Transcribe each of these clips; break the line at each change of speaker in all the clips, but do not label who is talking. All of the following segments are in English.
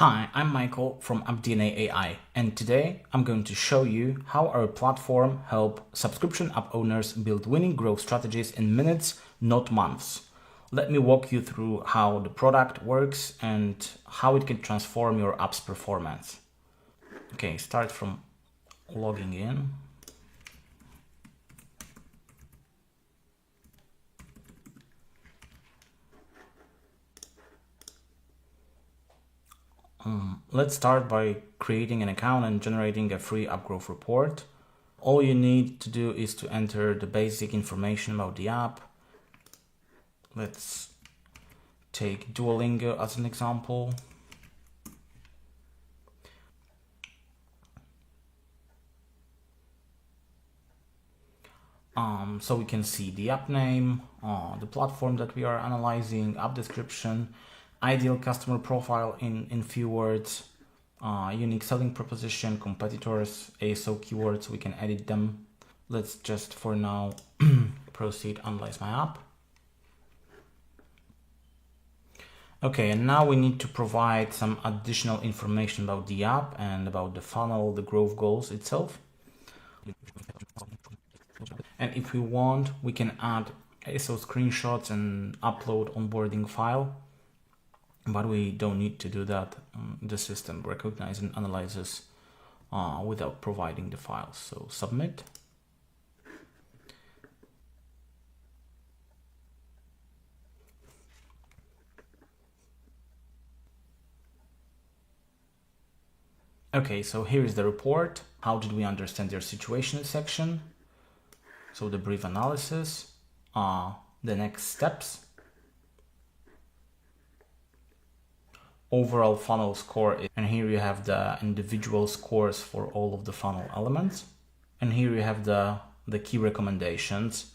Hi, I'm Michael from AppDNA AI, and today I'm going to show you how our platform helps subscription app owners build winning growth strategies in minutes, not months. Let me walk you through how the product works and how it can transform your app's performance. Okay, start from logging in. Let's start by creating an account and generating a free app growth report. All you need to do is to enter the basic information about the app. Let's take Duolingo as an example. So we can see the app name, the platform that we are analyzing, app description, ideal customer profile in few words, unique selling proposition, competitors, ASO keywords, we can edit them. Let's just for now proceed, analyze my app. Okay, and now we need to provide some additional information about the app and about the funnel, the growth goals itself. And if we want, we can add ASO screenshots and upload onboarding file, but we don't need to do that. The system recognizes and analyzes without providing the files. So submit. Okay, so here is the report. How did we understand your situation section? So the brief analysis, the next steps, overall funnel score, and here you have the individual scores for all of the funnel elements. And here you have the key recommendations.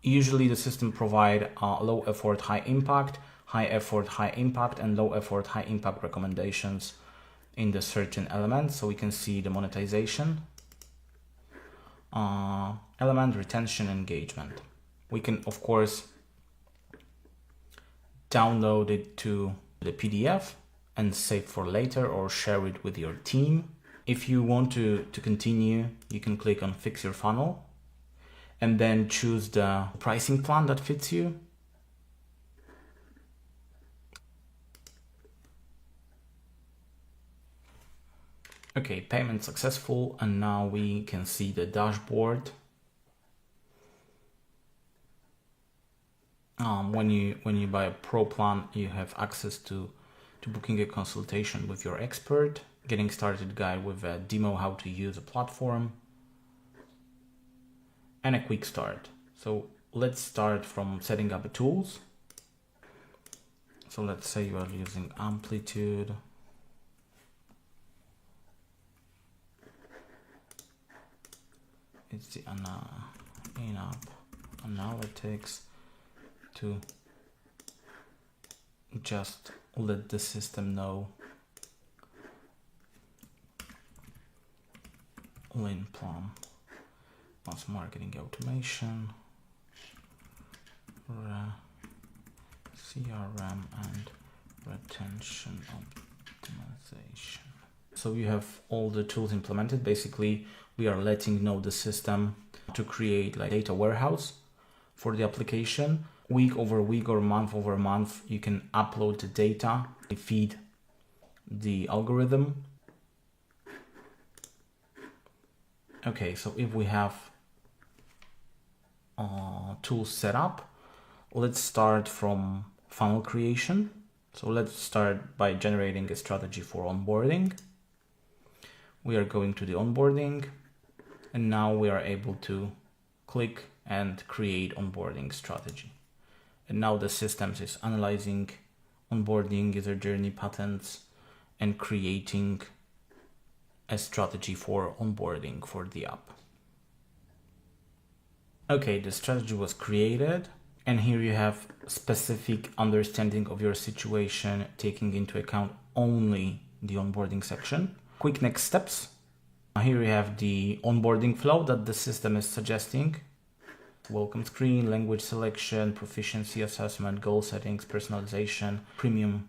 Usually the system provide low effort, high impact, high effort, high impact, and low effort, high impact recommendations in the certain elements. So we can see the monetization, element, retention, engagement. We can of course download it to the PDF and save for later or share it with your team. If you want to continue, you can click on fix your funnel and then choose the pricing plan that fits you. Okay, payment successful, and now we can see the dashboard. When you buy a pro plan, you have access to booking a consultation with your expert, getting started guide with a demo how to use a platform, and a quick start. So let's start from setting up the tools. So let's say you are using Amplitude. It's the in-app analytics to just let the system know lean plan, mass marketing automation, CRM, and retention optimization. So you have all the tools implemented. Basically, we are letting know the system to create like data warehouse for the application. Week over week or month over month, you can upload the data, feed the algorithm. Okay, so if we have tools set up, let's start from funnel creation. So let's start by generating a strategy for onboarding. We are going to the onboarding, and now we are able to click and create onboarding strategy. And now the system is analyzing onboarding, user journey patterns, and creating a strategy for onboarding for the app. Okay, the strategy was created, and here you have specific understanding of your situation, taking into account only the onboarding section. Quick next steps. Here you have the onboarding flow that the system is suggesting. Welcome screen, language selection, proficiency assessment, goal settings, personalization, premium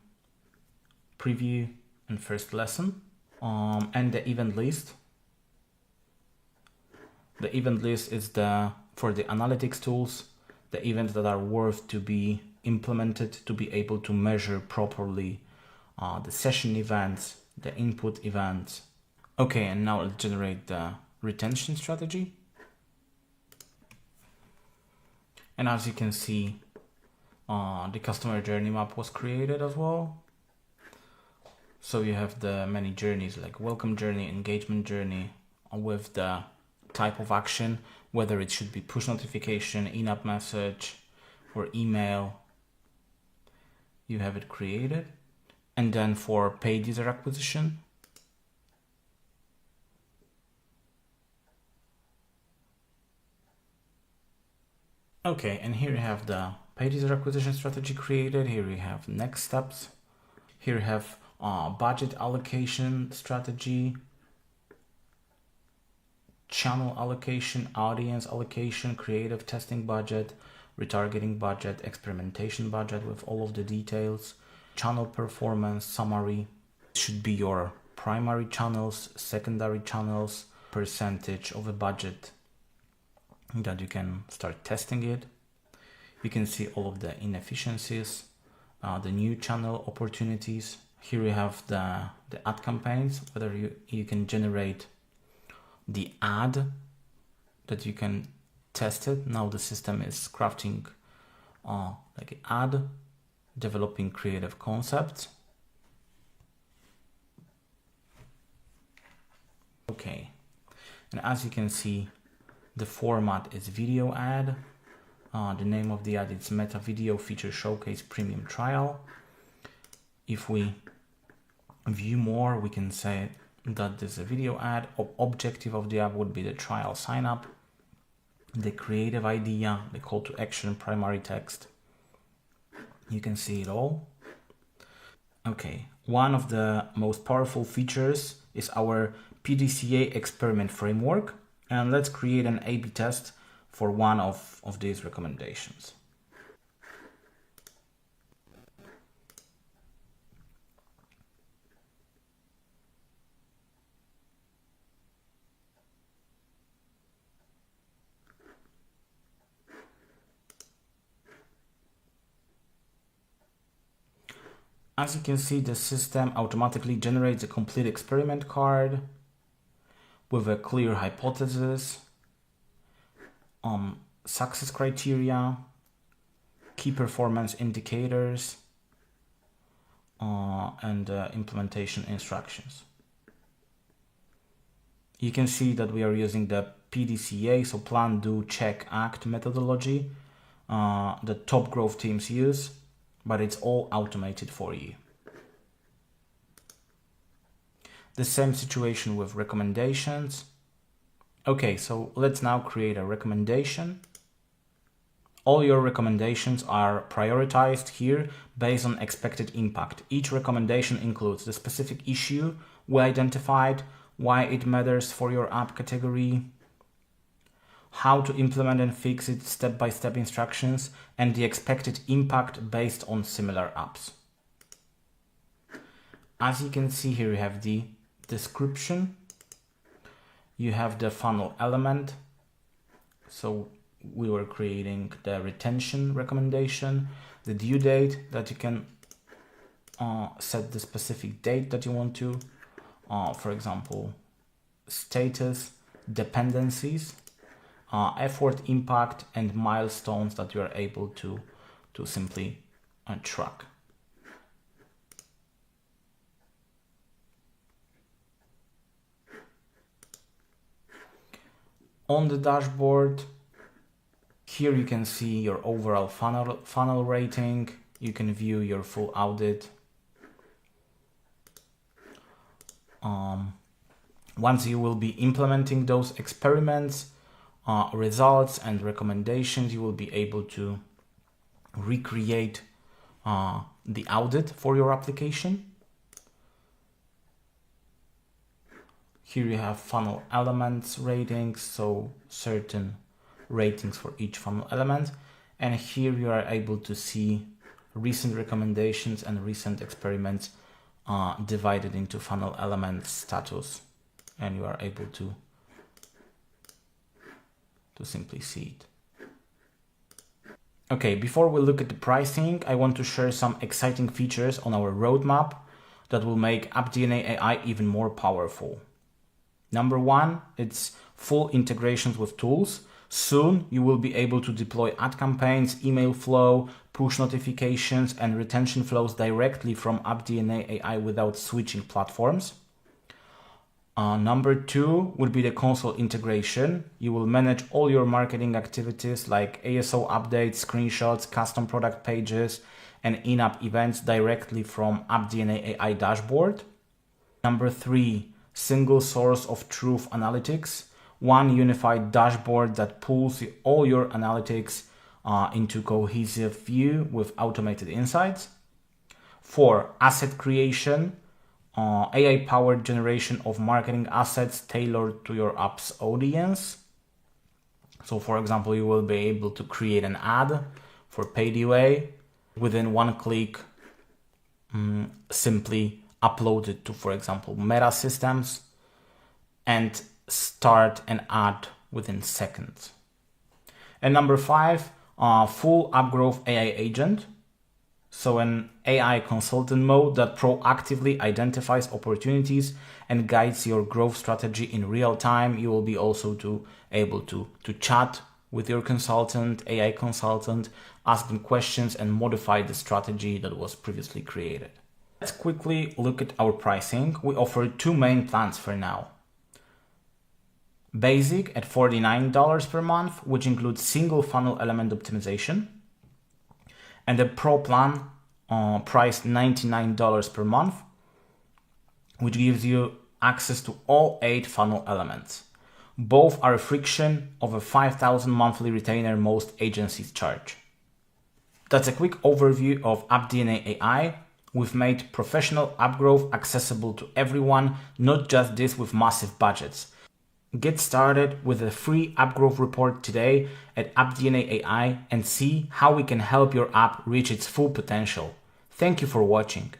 preview, and first lesson, and the event list. The event list is for the analytics tools, the events that are worth to be implemented to be able to measure properly the session events, the input events. Okay, and now let's generate the retention strategy. And as you can see, the customer journey map was created as well. So you have the many journeys like welcome journey, engagement journey, with the type of action, whether it should be push notification, in-app message, or email. You have it created. And then for paid user acquisition, okay, and here you have the paid user acquisition strategy created. Here we have next steps. Here you have budget allocation strategy, channel allocation, audience allocation, creative testing budget, retargeting budget, experimentation budget with all of the details, channel performance summary. Should be your primary channels, secondary channels, percentage of a budget that you can start testing it. You can see all of the inefficiencies, the new channel opportunities. Here we have the ad campaigns, whether you can generate the ad that you can test it. Now the system is crafting like an ad, developing creative concepts. Okay, and as you can see, the format is video ad. The name of the ad is Meta Video Feature Showcase Premium Trial. If we view more, we can say that this is a video ad. Objective of the app would be the trial sign up, the creative idea, the call to action, primary text. You can see it all. Okay, one of the most powerful features is our PDCA experiment framework. And let's create an A/B test for one of these recommendations. As you can see, the system automatically generates a complete experiment card with a clear hypothesis, success criteria, key performance indicators, and implementation instructions. You can see that we are using the PDCA, so plan, do, check, act methodology the top growth teams use, but it's all automated for you. The same situation with recommendations. Okay, so let's now create a recommendation. All your recommendations are prioritized here based on expected impact. Each recommendation includes the specific issue we identified, why it matters for your app category, how to implement and fix it, step-by-step instructions, and the expected impact based on similar apps. As you can see here, you have the description, you have the funnel element. So we were creating the retention recommendation, the due date that you can set the specific date that you want to, for example, status, dependencies, effort, impact, and milestones that you are able to simply track. On the dashboard, here you can see your overall funnel rating. You can view your full audit. Once you will be implementing those experiments, results and recommendations, you will be able to recreate the audit for your application. Here you have funnel elements ratings, so certain ratings for each funnel element. And here you are able to see recent recommendations and recent experiments divided into funnel element status, and you are able to simply see it. Okay, before we look at the pricing, I want to share some exciting features on our roadmap that will make AppDNA AI even more powerful. Number one, it's full integrations with tools. Soon, you will be able to deploy ad campaigns, email flow, push notifications, and retention flows directly from AppDNA AI without switching platforms. Number two would be the console integration. You will manage all your marketing activities like ASO updates, screenshots, custom product pages, and in-app events directly from AppDNA AI dashboard. Number three, single source of truth analytics. One unified dashboard that pulls all your analytics into cohesive view with automated insights. Four, asset creation. AI-powered generation of marketing assets tailored to your app's audience. So for example, you will be able to create an ad for paid UA within one click, simply upload it to, for example, Meta systems and start an ad within seconds. And number five, full AppGrowth AI agent. So an AI consultant mode that proactively identifies opportunities and guides your growth strategy in real time. You will be also able to chat with your consultant, AI consultant, ask them questions and modify the strategy that was previously created. Let's quickly look at our pricing. We offer two main plans for now. Basic at $49 per month, which includes single funnel element optimization. And the Pro plan priced $99 per month, which gives you access to all 8 funnel elements. Both are a fraction of a $5,000 monthly retainer most agencies charge. That's a quick overview of AppDNA AI. We've made professional app growth accessible to everyone, not just this with massive budgets. Get started with a free app growth report today at AppDNA AI and see how we can help your app reach its full potential. Thank you for watching.